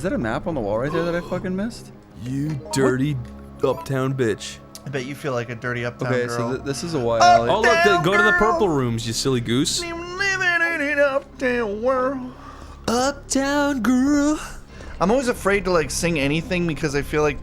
that a map on the wall right there that I fucking missed? You dirty uptown bitch. I bet you feel like a dirty uptown Okay, girl. so this is a while. Oh look, go to the purple rooms, you silly goose. Living in an uptown world. Uptown girl. I'm always afraid to like sing anything because I feel like,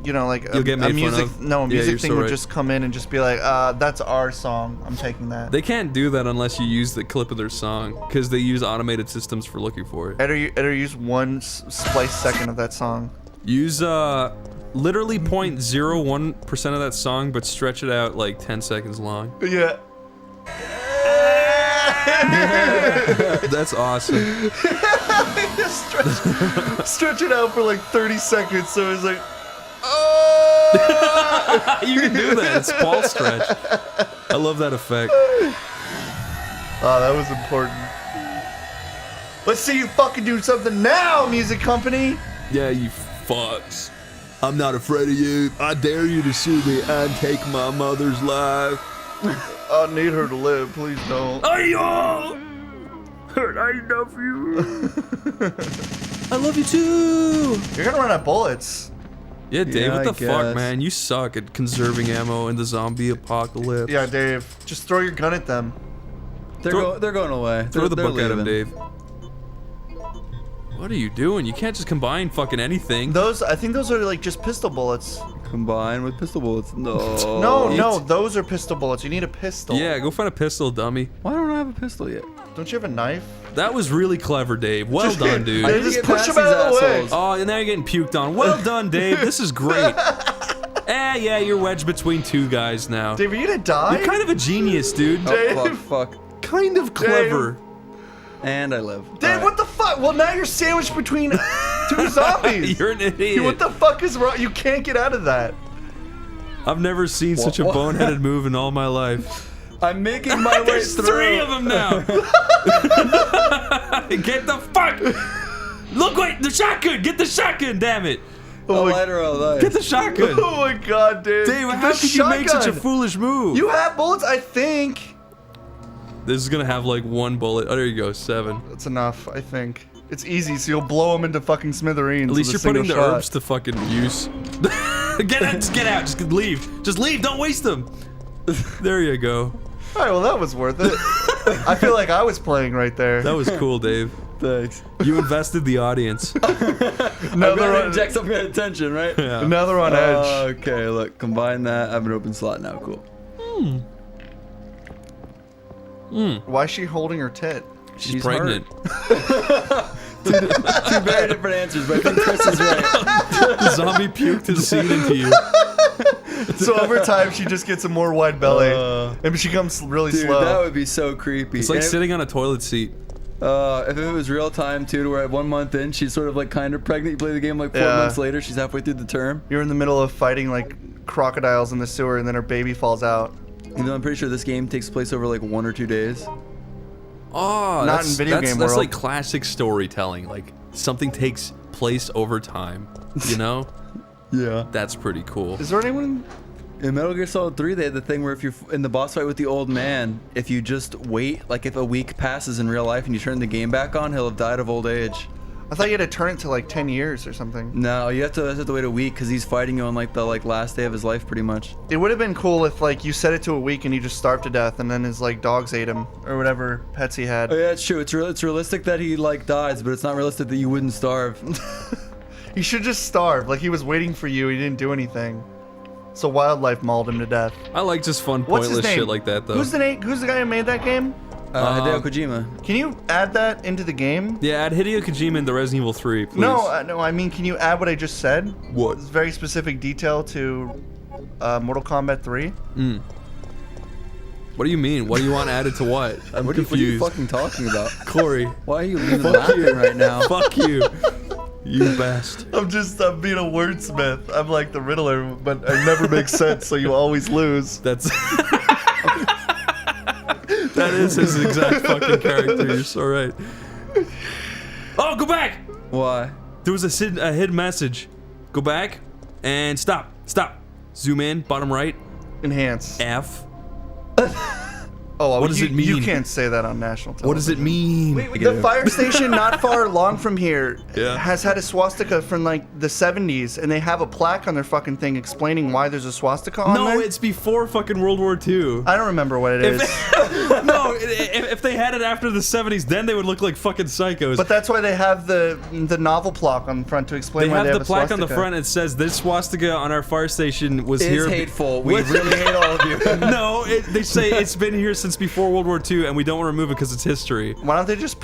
you know, like You'll get made music. fun of. No, a Yeah, music you're thing so would right. just come in and just be like, that's our song. I'm taking that. They can't do that unless you use the clip of their song, because they use automated systems for looking for it. Editor use one splice second of that song. Use literally 0.01% of that song, but stretch it out like 10 seconds long. Yeah. That's awesome. Stretch it out for like 30 seconds, so it's like, You can do that. It's pulse stretch. I love that effect. oh, that was important. Let's see you fucking do something now, music company. Yeah, you fucks. I'm not afraid of you. I dare you to sue me and take my mother's life. I need her to live. Please don't. I love you. I love you too. You're gonna run out of bullets. Yeah, Dave, Yeah, what the I fuck, guess. man? You suck at conserving ammo in the zombie apocalypse. Yeah, Dave. Just throw your gun at them. They're going away. Throw the They're book at him, leaving. Dave. What are you doing? You can't just combine fucking anything. I think those are like just pistol bullets. Combined with pistol bullets. No. No, those are pistol bullets. You need a pistol. Yeah, go find a pistol, dummy. Why don't I have a pistol yet? Don't you have a knife? That was really clever, Dave. Well done, dude. I need to Just get push past him out these of the way. assholes. Oh, and now you're getting puked on. Well done, Dave. This is great. Yeah, you're wedged between two guys now. Dave, are you gonna die? You're kind of a genius, dude. Dave. Oh, fuck. Kind of clever. And I live. Dave, Alright. what the fuck? Well, now you're sandwiched between two zombies. You're an idiot. What the fuck is wrong? You can't get out of that. I've never seen such a boneheaded move in all my life. I'm making my way There's through. 3 of them now. Get the fuck. Look, wait, the shotgun. Get the shotgun, damn it. A lighter alive. Get the shotgun. Oh my god, Dave. Dave, Get how the could you make such a shotgun. foolish move? You have bullets, I think. This is gonna have like 1 bullet. Oh, there you go, 7. That's enough, I think. It's easy, so you'll blow them into fucking smithereens. At least with you're a putting the single herbs to fucking use. Get out, just get out, just leave. Just leave, don't waste them. There you go. All right, well that was worth it. I feel like I was playing right there. That was cool, Dave. Thanks. You invested the audience. Now I'm they're gonna on, inject some kind of tension, right? Yeah. now they're on edge. Okay, look, combine that. I have an open slot now. Cool. Why is she holding her tit? She's pregnant. Two very different answers, but I think Chris is right. The zombie puked his seed into you. So over time, she just gets a more wide belly, and she becomes really Dude, slow. that would be so creepy. It's like And sitting on a toilet seat. if it was real time too, to where at 1 month in, she's sort of like kind of pregnant. You play the game like 4 Yeah. months later, she's halfway through the term. You're in the middle of fighting like crocodiles in the sewer, and then her baby falls out. Even though I'm pretty sure this game takes place over like 1 or 2 days. Oh, Not in video game That's world. like classic storytelling. Like something takes place over time. You know? Yeah. That's pretty cool. Is there anyone? In Metal Gear Solid 3, they had the thing where if you're in the boss fight with the old man, if you just wait, like if a week passes in real life and you turn the game back on, he'll have died of old age. I thought you had to turn it to like 10 years or something. No, you have to wait a week because he's fighting you on like the last day of his life, pretty much. It would have been cool if like you set it to a week and he just starved to death, and then his like dogs ate him or whatever pets he had. Oh yeah, it's true. It's realistic that he like dies, but it's not realistic that you wouldn't starve. He should just starve. Like he was waiting for you. He didn't do anything. So wildlife mauled him to death. I like just fun, What's his pointless name? shit like that, though. Who's the name? Who's the guy who made that game? Hideo Kojima. Can you add that into the game? Yeah, add Hideo Kojima into Resident Evil 3, please. No, no. I mean, can you add what I just said? What? It's very specific detail to Mortal Kombat 3. What do you mean? What do you want added to what? I'm What are you confused. fucking talking about? Corey, Why are you leaving laughing right now? fuck you. You best. I'm being a wordsmith. I'm like the Riddler, but I never make sense, so you always lose. That's... That is his exact fucking character. You're so right. Oh, go back! Why? There was a hidden message. Go back and stop. Stop. Zoom in, bottom right. Enhance. F. Oh, What does it mean? You can't say that on national television. What does it mean? Wait, the fire station not far along from here Yeah. has had a swastika from like the 70s, and they have a plaque on their fucking thing explaining why there's a swastika on there. No, it's before fucking World War II. I don't remember what it is. No, if they had it after the 70s, then they would look like fucking psychos. But that's why they have the novel plaque on the front to explain they why have they the have a plaque swastika. on the front. It says this swastika on our fire station was It here. is hateful. We really hate all of you. No, they say it's been here since before World War II, and we don't want to remove it because it's history. Why don't they just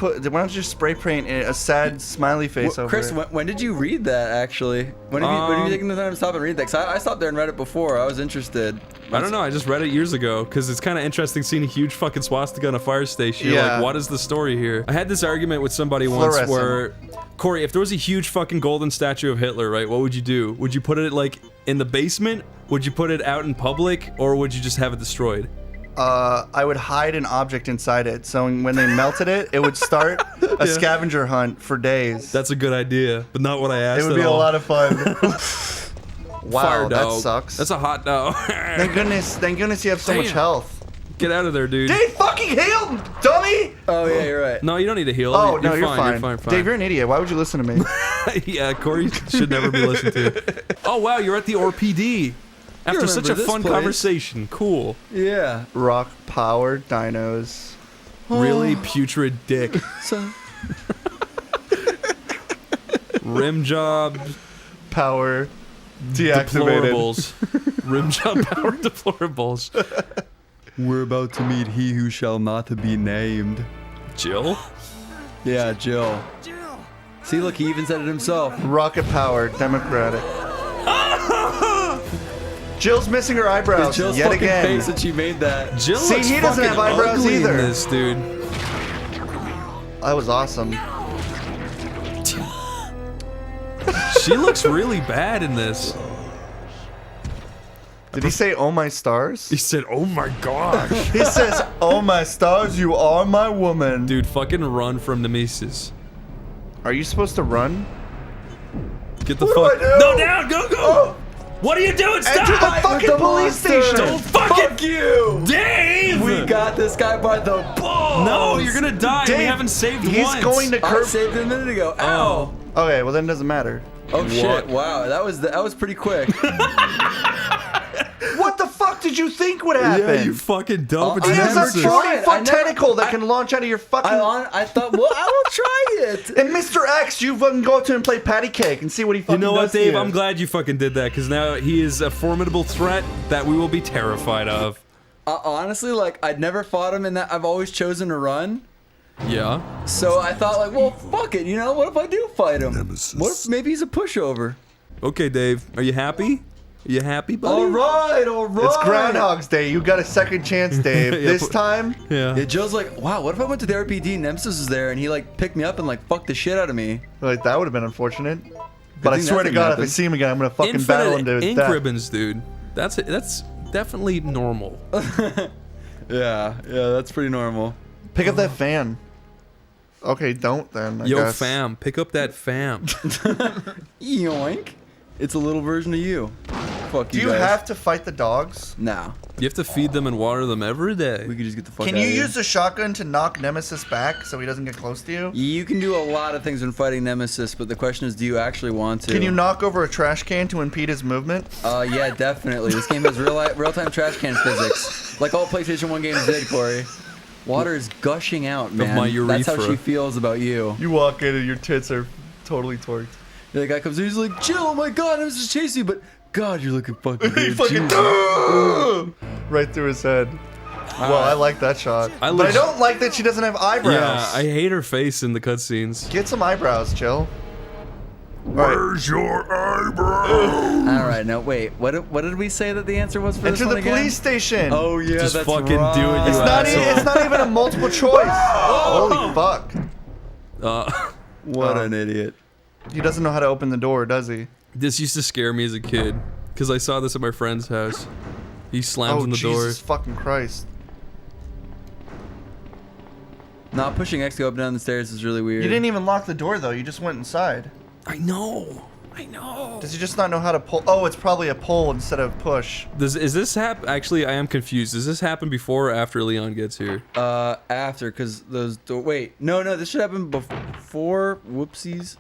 spray paint a sad smiley face over Chris, it? when did you read that actually? When have you taken the time to stop and read that? 'Cause I stopped there and read it before. I was interested. I don't know. I just read it years ago because it's kind of interesting seeing a huge fucking swastika on a fire station. You're Yeah. like, what is the story here? I had this argument with somebody once Fluorescent. where, Cory, if there was a huge fucking golden statue of Hitler, right, what would you do? Would you put it like in the basement? Would you put it out in public? Or would you just have it destroyed? I would hide an object inside it, so when they melted it, it would start a scavenger hunt for days. That's a good idea, but not what I asked. It would be a lot of fun. Wow, Fire that dog. sucks. That's a hot dog. Thank goodness you have so much Damn. health. Get out of there, dude. Dave fucking healed, dummy! Oh yeah, you're right. No, you don't need to heal. Oh, no, you're fine. You're fine. Dave, you're an idiot. Why would you listen to me? Yeah, Cory should never be listened to. Oh wow, you're at the RPD. After remember such a this fun place. conversation. Cool. Yeah. Rock powered dinos. Really putrid dick. So, Rim job Power deactivated. deplorables. Rim job power deplorables. we're about to meet he who shall not be named. Jill? Yeah, Jill. See, look, he even said it himself. Rocket powered, democratic. Jill's missing her eyebrows Jill's yet fucking again. face that she made that. Jill See, looks he doesn't fucking have eyebrows ugly either. in this, dude. That was awesome. She looks really bad in this. Did he say, "Oh my stars"? He said, oh my gosh. He says, "Oh my stars, you are my woman." Dude, fucking run from Nemesis. Are you supposed to run? Get the What fuck. do I do? No, down, go. Oh, What are you doing? enter the Stop! fucking police station. Don't fucking. Fuck you! Dave! We got this guy by the balls! No, you're gonna die. We Dave, haven't saved he's once. going to I curb. saved it a minute ago. Ow! Okay, well then it doesn't matter. Oh shit! What? Wow, that was pretty quick. What the fuck did you think would happen? Yeah, you fucking dumb. I He has never a tried. 40-foot I never- tentacle that can launch out of your fucking. I thought, well, I will try it. And Mr. X, you fucking go up to him and play patty cake and see what he You fucking know what, does to Dave? you. I'm glad you fucking did that because now he is a formidable threat that we will be terrified of. Honestly, like I'd never fought him in that. I've always chosen to run. Yeah. So I thought, like, well, fuck it. You know, what if I do fight him? Nemesis. What if maybe he's a pushover? Okay, Dave. Are you happy? Are you happy, buddy? All right. It's Groundhog's Day. You got a second chance, Dave. Yeah, This but- time, Yeah. Yeah, Joe's like, wow, what if I went to the RPD, Nemesis was there, and he like picked me up and like fucked the shit out of me? like that would have been unfortunate. But I thing swear that to didn't God, if I happen. see him again, I'm gonna fucking battle him to Infinite ink death. ribbons, dude. That's definitely normal. Yeah, that's pretty normal. Pick up that fan. Okay, don't then. I Yo, guess. fam, pick up that fam. Yoink. It's a little version of you. Fuck Do you you guys. have to fight the dogs? No. You have to feed them and water them every day. We could just get the fuck Can out you of here. use the shotgun to knock Nemesis back so he doesn't get close to you? You can do a lot of things when fighting Nemesis, but the question is, do you actually want to? Can you knock over a trash can to impede his movement? Yeah, definitely. This game has real-time trash can physics, like all PlayStation 1 games did, Cory. Water is gushing out, man. my That's how urethra. she feels about you. You walk in and your tits are totally torqued. The guy comes in, he's like, Jill, oh my god, I was just chasing you, but God, you're looking fucking He good. fucking Jesus. right through his head. Well, I like that shot. I but I leg- don't like that she doesn't have eyebrows. Yeah, I hate her face in the cutscenes. Get some eyebrows, Jill. Where's your eyebrow? All right, now wait. What did we say that the answer was for this Enter one the again? police station. Oh yeah, Just that's fucking do it, right. you it's not. asshole. It's not even a multiple choice. Holy fuck! What an idiot. He doesn't know how to open the door, does he? This used to scare me as a kid because I saw this at my friend's house. He slams Oh in the Jesus fucking Christ! Not pushing X to go up and down the stairs is really weird. You didn't even lock the door though. You just went inside. door. I know. I know. Does he just not know how to pull? Oh, it's probably a pull instead of push. Is this happen? Actually, I am confused. Does this happen before or after Leon gets here? After, because wait, no, this should happen before. Whoopsies.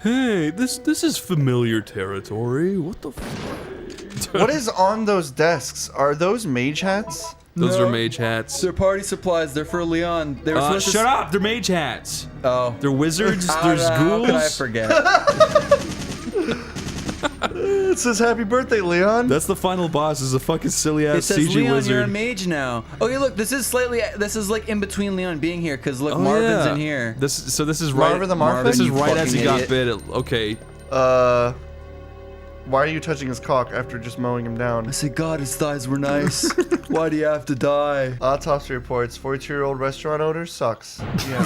Hey, this is familiar territory. What the fuck? What is on those desks? Are those mage hats? Those No. are mage hats. They're party supplies. They're for Leon. They were supposed Shut up! They're mage hats. Oh. They're wizards. There's How ghouls. could I forget? It says happy birthday, Leon. That's the final boss. Is a fucking silly It ass says, CG Leon, wizard. you're a mage now. Okay, look, this is like in between Leon being here, because look, Oh, Marvin's yeah. in here. This is right. Marvin the Marvin? This is you right as he fucking got bit. Okay. Why are you touching his cock after just mowing him down? I said, God, his thighs were nice. Why do you have to die? Autopsy reports, 42-year-old restaurant owner sucks. Yeah.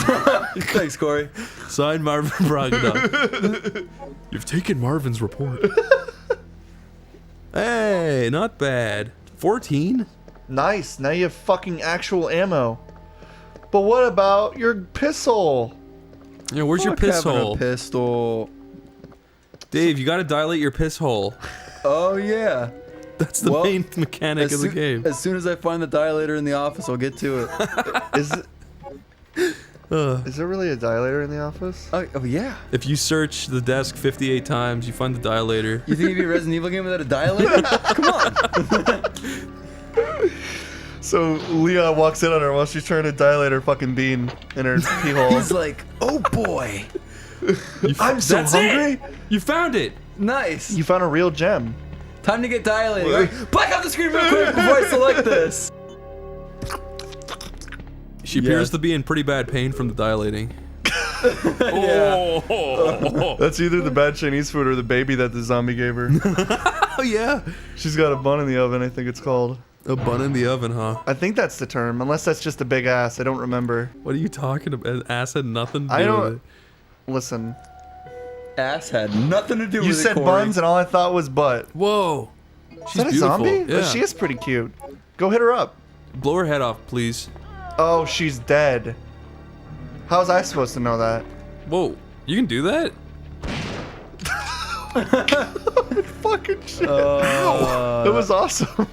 Thanks, Cory. Signed, Marvin Brogdon. You've taken Marvin's report. Hey, not bad. 14? Nice, now you have fucking actual ammo. But what about your pistol? Yeah, where's your Fuck piss having hole? A pistol. Dave, you gotta dilate your piss hole. Oh, yeah. That's the Well, main mechanic of the game. As soon as I find the dilator in the office, I'll get to it. Is there really a dilator in the office? Oh, yeah. If you search the desk 58 times, you find the dilator. You think it'd be a Resident Evil game without a dilator? Come on. So Leon walks in on her while she's trying to dilate her fucking bean in her pee hole. He's like, oh, boy. I'm so That's hungry. it! You found it! Nice. You found a real gem. Time to get dilated. Right, black out the screen real quick before I select this. She appears to be in pretty bad pain from the dilating. Yeah. That's either the bad Chinese food or the baby that the zombie gave her. Oh yeah! She's got a bun in the oven, I think it's called. A bun in the oven, huh? I think that's the term, unless that's just a big ass. I don't remember. What are you talking about? Ass had nothing to do I with don't. it. Listen, Ass had nothing to do you with it, said Cory. buns, and all I thought was butt. Whoa! Is She's that a beautiful. zombie? Yeah. But she is pretty cute. Go hit her up. Blow her head off, please. Oh, she's dead. How was I supposed to know that? Whoa! You can do that? Fucking shit. That was awesome.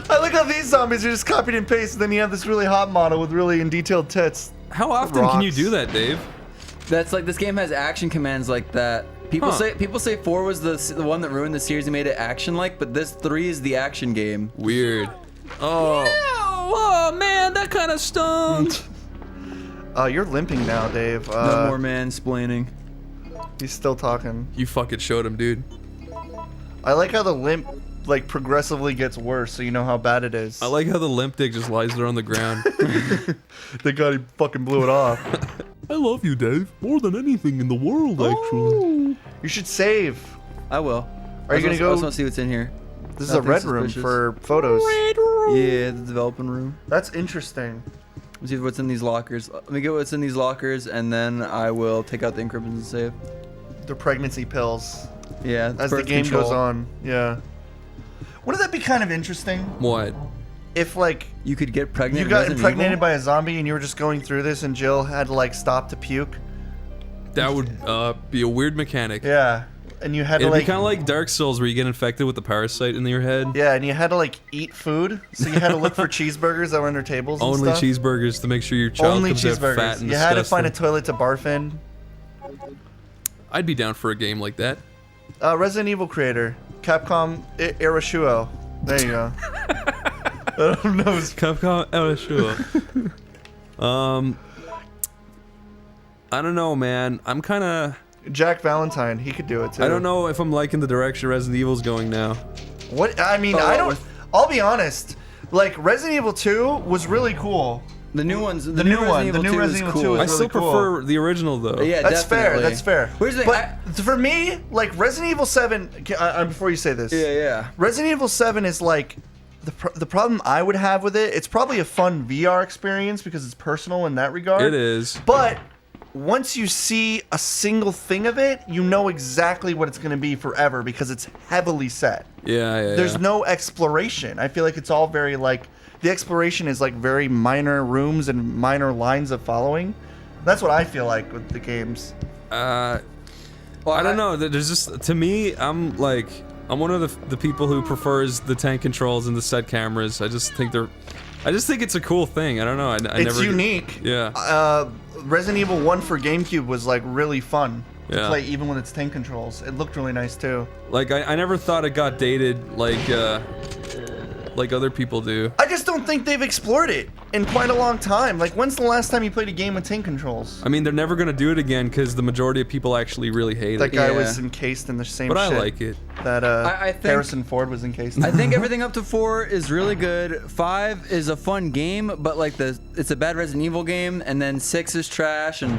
I like how these zombies are just copied and pasted, then you have this really hot model with really in detailed tits. How often can you Rocks. do that, Dave? That's like this game has action commands like that. People say 4 was the one that ruined the series and made it action-like, but this 3 is the action game. Weird. Oh. Oh man, that kind of stunk. You're limping now, Dave. No more mansplaining. He's still talking. You fucking showed him, dude. I like how the limp like progressively gets worse, so you know how bad it is. I like how the limp dick just lies there on the ground. Thank God he fucking blew it off. I love you, Dave, more than anything in the world, actually. You should save. I will. Are you gonna I go? just want to see what's in here. This is a Nothing red room suspicious. for photos. Yeah, the developing room. That's interesting. Let's see what's in these lockers. Let me get what's in these lockers, and then I will take out the encryptions and save. The pregnancy pills. Yeah. As the birth game control. goes on. Yeah. Wouldn't that be kind of interesting? What? If like You could get pregnant. you in got Resident impregnated Evil? by a zombie and you were just going through this and Jill had to like stop to puke. That would be a weird mechanic. Yeah. And you had to It'd like be kind of like Dark Souls where you get infected with the parasite in your head. yeah, and you had to like eat food, so you had to look for cheeseburgers that were under tables. And Only stuff. cheeseburgers to make sure your child Only comes out fat cheeseburgers. and You had to disgusting. find a toilet to barf in. I'd be down for a game like that. Resident Evil creator, Capcom Irashuo. There you go. I don't know. Capcom, sure. I don't know, man. I'm kind of. Jack Valentine, he could do it too. I don't know if I'm liking the direction Resident Evil's going now. What I mean, I don't. I'll be honest. Like Resident Evil 2 was really cool. The new ones. The new one. The new 2 Resident is Evil 2 cool. is I really still cool. prefer the original though. Yeah, That's fair. definitely. That's fair. Here's the thing, but for me, like Resident Evil 7. Before you say this, yeah. Resident Evil 7 is like the problem I would have with it. It's probably a fun VR experience because it's personal in that regard. It is. But once you see a single thing of it, you know exactly what it's going to be forever because it's heavily set. Yeah. There's no exploration. I feel like it's all very like the exploration is like very minor rooms and minor lines of following. That's what I feel like with the games. Well, I don't know. There's just, to me, I'm one of the people who prefers the tank controls and the set cameras. I just think it's a cool thing. I don't know. It's unique. Yeah. Resident Evil 1 for GameCube was like really fun to Yeah. play, even with its tank controls. It looked really nice too. Like I never thought it got dated like other people do. I just don't think they've explored it in quite a long time. Like, when's the last time you played a game with tank controls? I mean, they're never gonna do it again because the majority of people actually really hate That it. guy Yeah. was encased in the same But shit I like it. that I think- Harrison Ford was encased in. I think everything up to 4 is really good. 5 is a fun game, but like it's a bad Resident Evil game, and then 6 is trash, and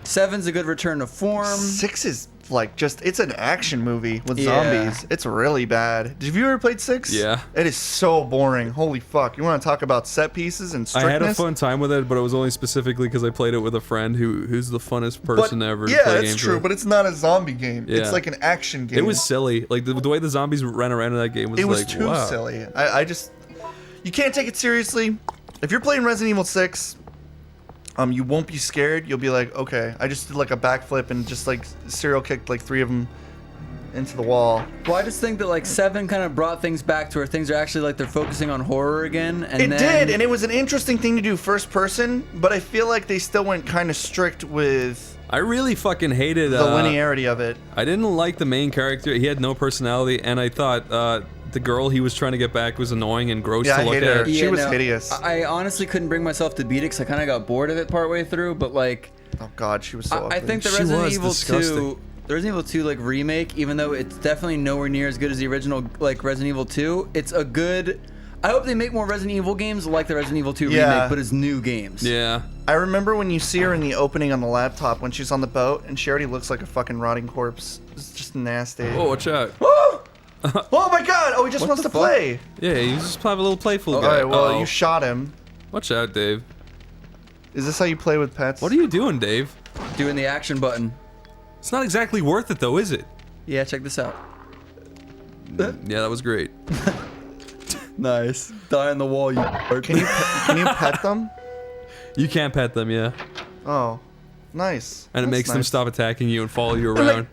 7's a good return to form. 6 is like it's an action movie with Yeah. zombies. It's really bad. Have you ever played 6? Yeah. It is so boring. Holy fuck. You want to talk about set pieces and I strictness? had a fun time with it, but it was only specifically because I played it with a friend who's the funnest person But, ever to yeah, play that's games true, with. but it's not a zombie game. Yeah. It's like an action game. It was silly. Like the way the zombies ran around in that game was It was like, too wow. silly. I just, you can't take it seriously. If you're playing Resident Evil 6, you won't be scared. You'll be like, okay, I just did like a backflip and just like serial kicked like 3 of them into the wall. Well, I just think that like 7 kind of brought things back to where things are actually like they're focusing on horror again. And It then, did, and it was an interesting thing to do first person, but I feel like they still went kind of strict with I really fucking hated the linearity of it. I didn't like the main character. He had no personality, and I thought the girl he was trying to get back was annoying and gross Yeah, to I look hated her. at. She was hideous. I honestly couldn't bring myself to beat it because I kind of got bored of it partway through. But like, Oh god, she was so I ugly. think the She Resident was Evil disgusting. 2, the Resident Evil 2 like remake, even though it's definitely nowhere near as good as the original like Resident Evil 2, it's a good. I hope they make more Resident Evil games like the Resident Evil 2 Yeah. remake, but as new games. Yeah. I remember when you see her in the opening on the laptop when she's on the boat and she already looks like a fucking rotting corpse. It's just nasty. Oh, watch out. Oh! Oh my god! Oh, he just wants the to fuck? play. Yeah, you just have a little playful guy. Alright, well, Uh-oh. you shot him. Watch out, Dave. Is this how you play with pets? What are you doing, Dave? Doing the action button. It's not exactly worth it, though, is it? Yeah, check this out. Yeah, that was great. Nice. Die on the wall, you. Can you pet them? You can't pet them, yeah. Oh, nice. And it That's makes them nice. stop attacking you and follow you They're like, around.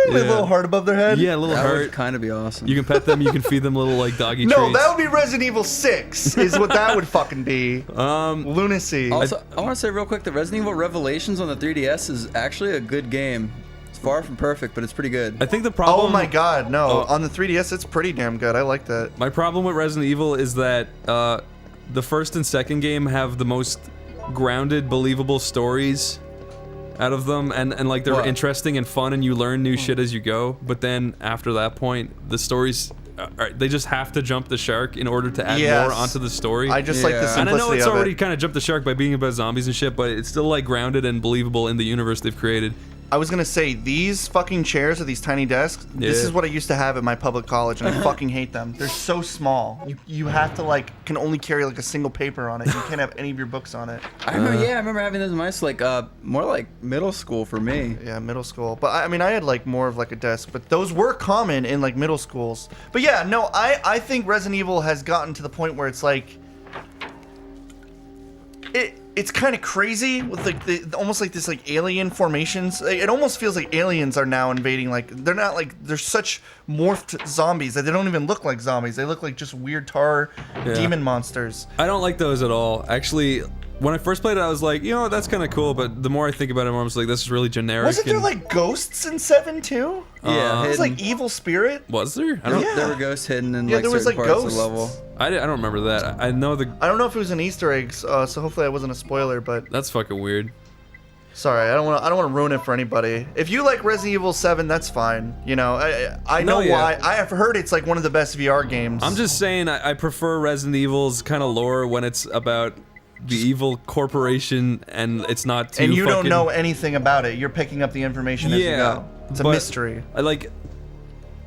with a little heart above their head. Yeah, a little That would heart. kind of be awesome. You can pet them, you can feed them little, like, doggy No, treats. that would be Resident Evil 6. Is what that would fucking be. Lunacy. Also, I want to say real quick that Resident Evil Revelations on the 3DS is actually a good game. It's far from perfect, but it's pretty good. I think the problem... Oh my god, no. Oh. On the 3DS, it's pretty damn good. I like that. My problem with Resident Evil is that the first and second game have the most grounded, believable stories out of them, and like they're What? interesting and fun, and you learn new shit as you go. But then after that point, the stories they just have to jump the shark in order to add Yes. more onto the story. I just like the Yeah. and I simplicity know it's of already it. kind of jumped the shark by being about zombies and shit, but it's still like grounded and believable in the universe they've created. I was gonna say, these fucking chairs or these tiny desks, this Yeah. is what I used to have at my public college, and I fucking hate them. They're so small. You have to, like, can only carry, like, a single paper on it. You can't have any of your books on it. I remember having those in my like more like middle school for me. Yeah, middle school. But, I mean, I had, like, more of, like, a desk. But those were common in, like, middle schools. But, yeah, no, I think Resident Evil has gotten to the point where it's, like... It's kind of crazy with like the almost like this like alien formations. It almost feels like aliens are now invading. Like they're not like they're such morphed zombies that they don't even look like zombies. They look like just weird tar demon monsters. I don't like those at all. Actually, when I first played it, I was like, you know, that's kind of cool. But the more I think about it, more I'm just like, this is really generic. Wasn't there and- like ghosts in 7 too? Yeah, It was like hidden. evil spirit. Was there? I don't. Yeah. There were ghosts hidden in Yeah, like there was, certain like, parts ghosts. of the level. I don't remember that. I know the. I don't know if it was an Easter egg, so hopefully I wasn't a spoiler. But That's fucking weird. sorry, I don't want to ruin it for anybody. If you like Resident Evil 7, that's fine. You know, I know No, yeah. why. I have heard it's like one of the best VR games. I'm just saying, I prefer Resident Evil's kind of lore when it's about the evil corporation and it's not too. And you don't fucking- know anything about it. You're picking up the information as you Yeah, go. It's a but mystery. I like.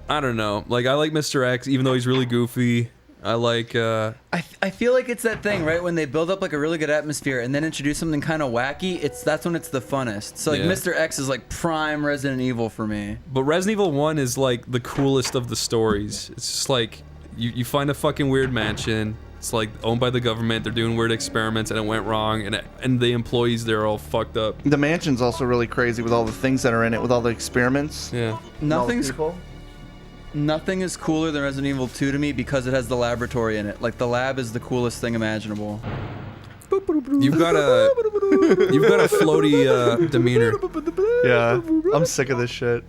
I don't know. Like I like Mr. X, even though he's really goofy. I like. I feel like it's that thing, right? When they build up like a really good atmosphere and then introduce something kind of wacky, that's when it's the funnest. So like Yeah. Mr. X is like prime Resident Evil for me. But Resident Evil 1 is like the coolest of the stories. It's just like you find a fucking weird mansion. It's like owned by the government. They're doing weird experiments, and it went wrong, and the employees there are all fucked up. The mansion's also really crazy with all the things that are in it, with all the experiments. Yeah. and all the Nothing's people. Nothing is cooler than Resident Evil 2 to me because it has the laboratory in it. Like the lab is the coolest thing imaginable. You've got a floaty demeanor. Yeah, I'm sick of this shit.